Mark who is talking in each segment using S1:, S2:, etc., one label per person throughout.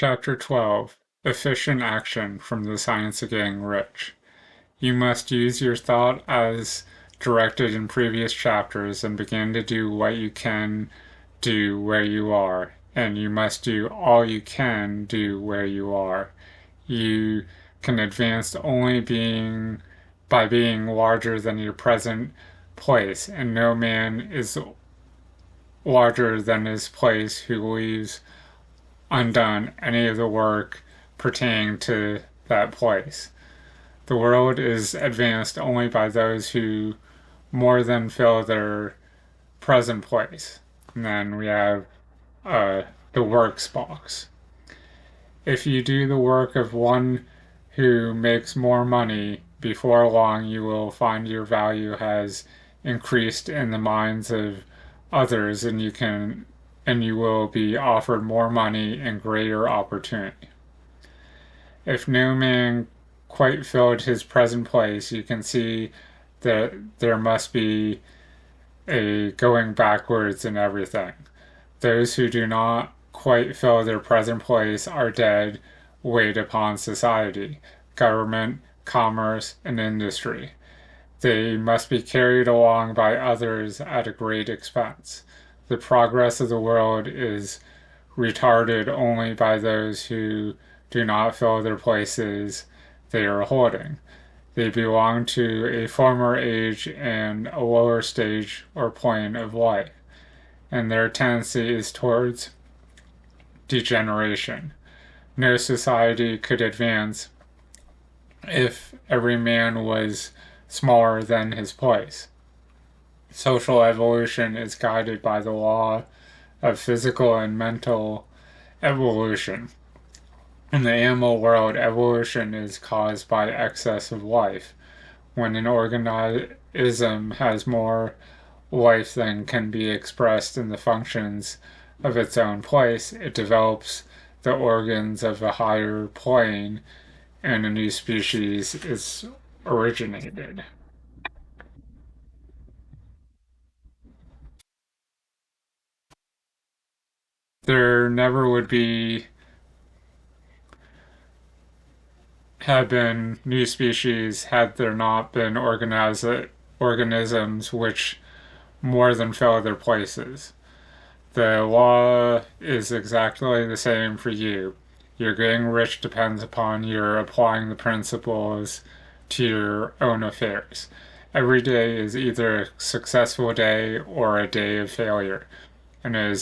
S1: Chapter 12 Efficient Action from the Science of Getting Rich. You must use your thought as directed in previous chapters and begin to do what you can do where you are, and you must do all you can do where you are. You can advance only by being larger than your present place, and no man is larger than his place who leaves undone any of the work pertaining to that place. The world is advanced only by those who more than fill their present place. And then we have the works box. If you do the work of one who makes more money, before long you will find your value has increased in the minds of others, and you will be offered more money and greater opportunity. If no man quite filled his present place, you can see that there must be a going backwards in everything. Those who do not quite fill their present place are dead weight upon society, government, commerce, and industry. They must be carried along by others at a great expense. The progress of the world is retarded only by those who do not fill their places they are holding. They belong to a former age and a lower stage or plane of life, and their tendency is towards degeneration. No society could advance if every man was smaller than his place. Social evolution is guided by the law of physical and mental evolution. In the animal world, evolution is caused by excess of life. When an organism has more life than can be expressed in the functions of its own place, it develops the organs of a higher plane, and a new species is originated. There never would have been new species had there not been organisms which more than fill their places. The law is exactly the same for you. Your getting rich depends upon your applying the principles to your own affairs. Every day is either a successful day or a day of failure, and it is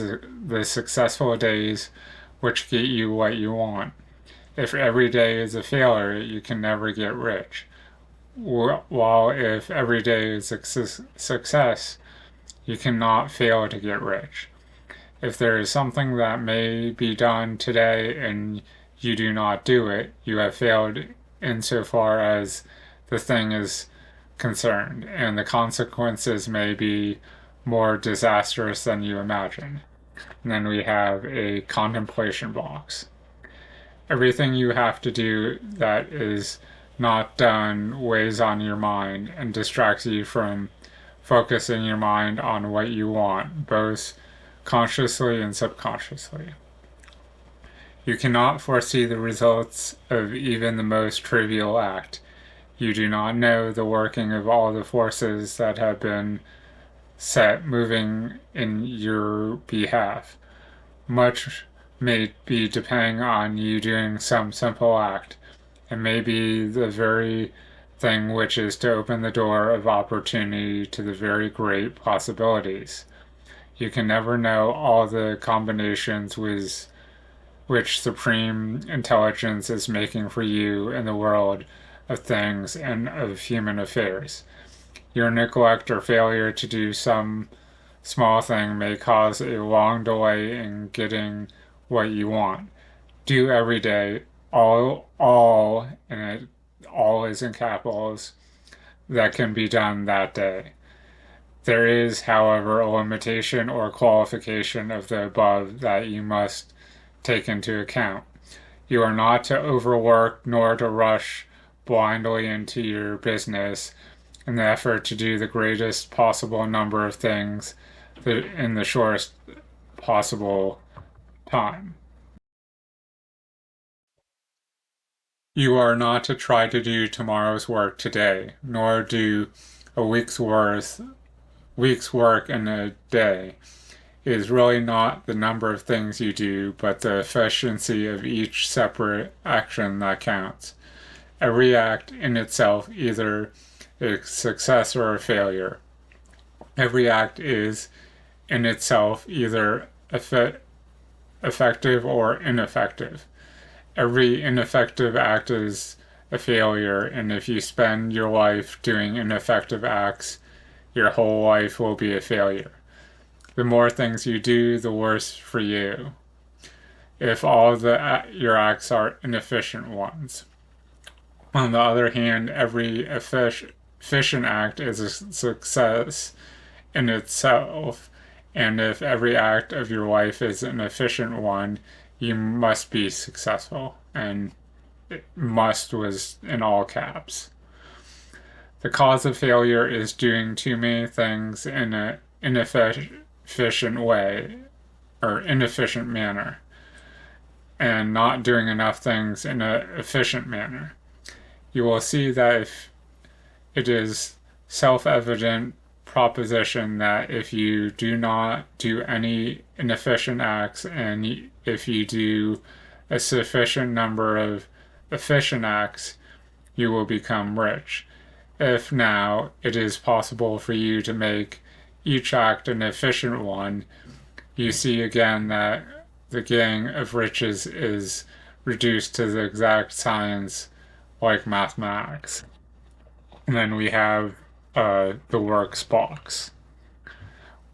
S1: the successful days which get you what you want. If every day is a failure, you can never get rich. While if every day is a success, you cannot fail to get rich. If there is something that may be done today and you do not do it, you have failed insofar as the thing is concerned, and the consequences may be more disastrous than you imagine. And then we have a contemplation box. Everything you have to do that is not done weighs on your mind and distracts you from focusing your mind on what you want, both consciously and subconsciously. You cannot foresee the results of even the most trivial act. You do not know the working of all the forces that have been set moving in your behalf. Much may be depending on you doing some simple act, and may be the very thing which is to open the door of opportunity to the very great possibilities. You can never know all the combinations which supreme intelligence is making for you in the world of things and of human affairs. Your neglect or failure to do some small thing may cause a long delay in getting what you want. Do every day and all is in capitals, that can be done that day. There is, however, a limitation or qualification of the above that you must take into account. You are not to overwork nor to rush blindly into your business in the effort to do the greatest possible number of things in the shortest possible time. You are not to try to do tomorrow's work today, nor do a week's work in a day. It is really not the number of things you do, but the efficiency of each separate action that counts. Every act in itself either a success or a failure. Every act is in itself either effective or ineffective. Every ineffective act is a failure, and if you spend your life doing ineffective acts, your whole life will be a failure. The more things you do, the worse for you. If all your acts are inefficient ones. On the other hand, every efficient act is a success in itself, and if every act of your life is an efficient one, you must be successful. And must was in all caps. The cause of failure is doing too many things in an inefficient way or inefficient manner and not doing enough things in an efficient manner. You will see that if it is self-evident proposition that if you do not do any inefficient acts and if you do a sufficient number of efficient acts, you will become rich. If now it is possible for you to make each act an efficient one, you see again that the getting of riches is reduced to the exact science like mathematics. And then we have the works box.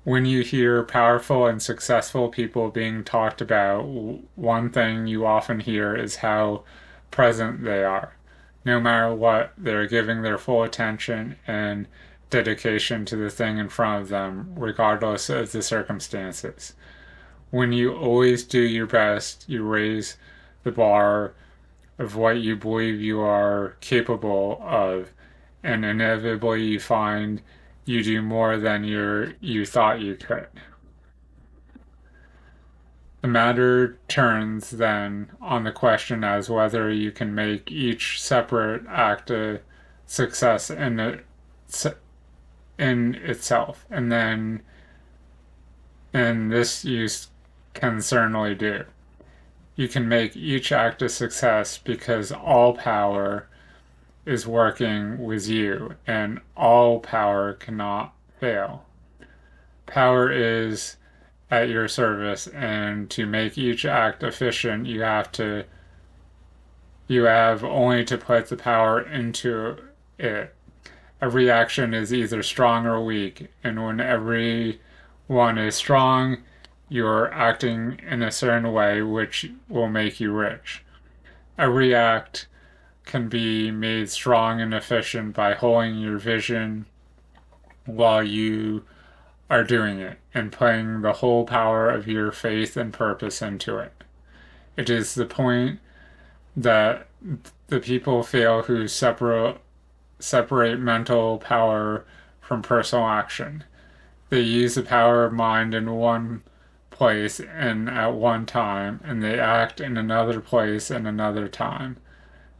S1: When you hear powerful and successful people being talked about, one thing you often hear is how present they are. No matter what, they're giving their full attention and dedication to the thing in front of them, regardless of the circumstances. When you always do your best, you raise the bar of what you believe you are capable of, and inevitably you find you do more than you thought you could. The matter turns then on the question as whether you can make each separate act a success in itself, and this you can certainly do. You can make each act a success because all power is working with you, and all power cannot fail. Power is at your service, and to make each act efficient, you have only to put the power into it. Every action is either strong or weak, and when every one is strong, you're acting in a certain way which will make you rich. Every act can be made strong and efficient by holding your vision while you are doing it and putting the whole power of your faith and purpose into it. It is the point that the people fail who separate mental power from personal action. They use the power of mind in one place and at one time, and they act in another place and another time.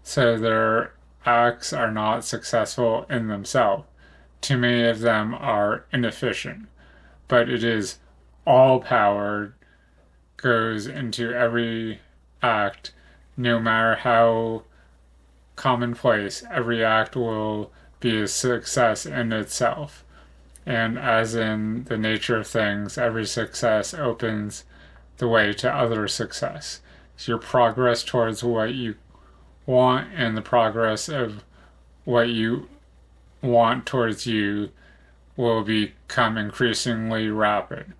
S1: So their acts are not successful in themselves. Too many of them are inefficient. But it is all power goes into every act, no matter how commonplace, every act will be a success in itself. And as in the nature of things, every success opens the way to other success. So your progress towards what you want and the progress of what you want towards you will become increasingly rapid.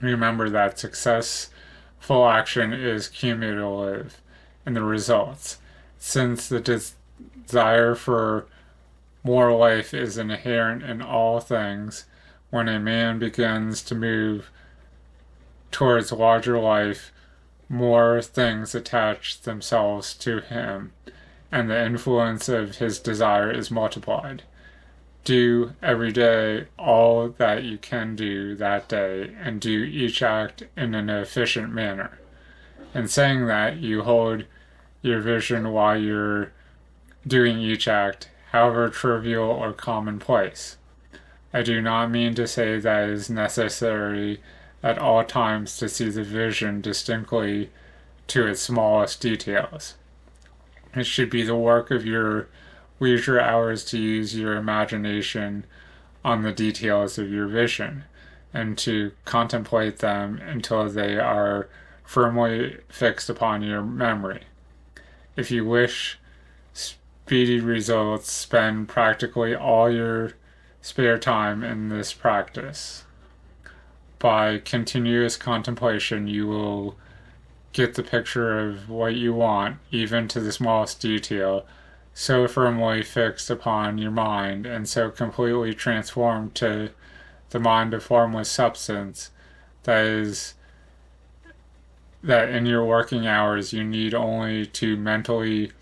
S1: Remember that successful action is cumulative in the results. Since the desire for more life is inherent in all things, when a man begins to move towards larger life, more things attach themselves to him, and the influence of his desire is multiplied. Do every day all that you can do that day and do each act in an efficient manner. In saying that, you hold your vision while you're doing each act, however trivial or commonplace. I do not mean to say that it is necessary at all times to see the vision distinctly to its smallest details. It should be the work of your leisure hours to use your imagination on the details of your vision and to contemplate them until they are firmly fixed upon your memory. If you wish speedy results, spend practically all your spare time in this practice. By continuous contemplation, you will get the picture of what you want, even to the smallest detail, so firmly fixed upon your mind and so completely transformed to the mind of formless substance that in your working hours you need only to mentally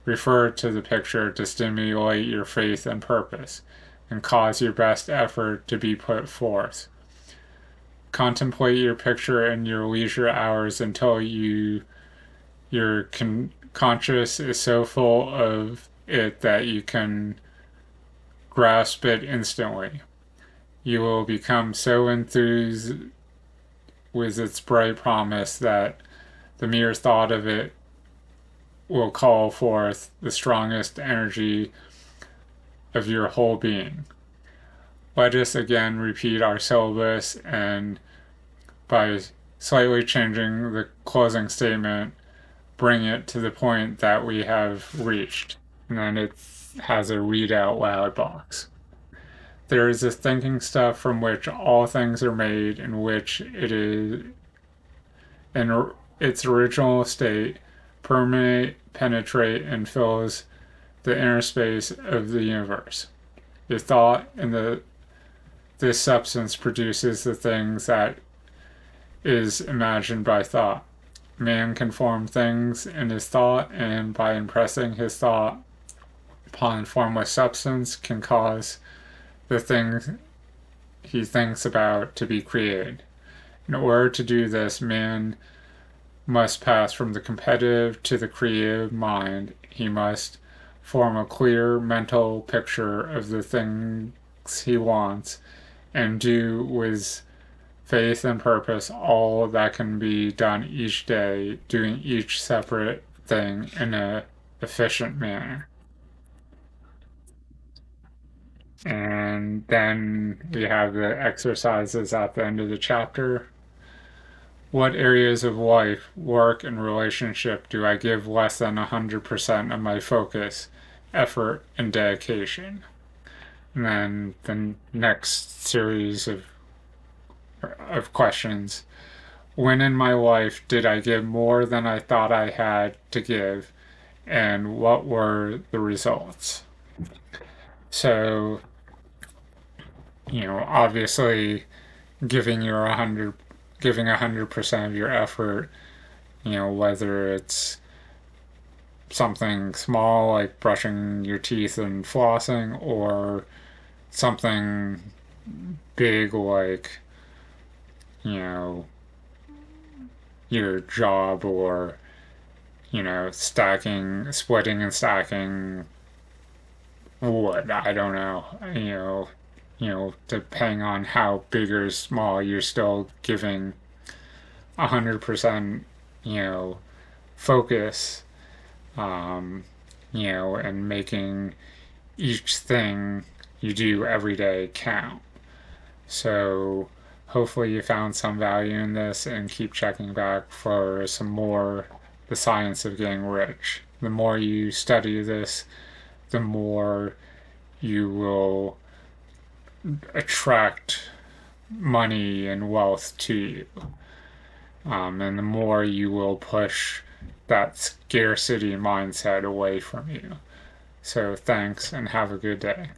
S1: refer to the picture to stimulate your faith and purpose and cause your best effort to be put forth. Contemplate your picture in your leisure hours until your conscious is so full of it that you can grasp it instantly. You will become so enthused with its bright promise that the mere thought of it will call forth the strongest energy of your whole being. Let us again repeat our syllabus, and by slightly changing the closing statement, bring it to the point that we have reached. And then it has a read out loud box. There is this thinking stuff from which all things are made, in which it is in its original state, permeate, penetrate, and fills the inner space of the universe. The thought in this substance produces the things that is imagined by thought. Man can form things in his thought, and by impressing his thought upon formless substance can cause the things he thinks about to be created. In order to do this, man must pass from the competitive to the creative mind. He must form a clear mental picture of the things he wants and do with faith and purpose all that can be done each day, doing each separate thing in an efficient manner. And then we have the exercises at the end of the chapter. What areas of life, work, and relationship do I give less than 100% of my focus, effort, and dedication? And then the next series of questions. When in my life did I give more than I thought I had to give, and what were the results? So, obviously, giving your 100% of your effort, whether it's something small like brushing your teeth and flossing, or something big like, your job, or, splitting and stacking wood. I don't know. Depending on how big or small, you're still giving 100%, focus, and making each thing you do every day count. So hopefully you found some value in this, and keep checking back for some more the science of getting rich. The more you study this, the more you will attract money and wealth to you. And the more you will push that scarcity mindset away from you. So thanks, and have a good day.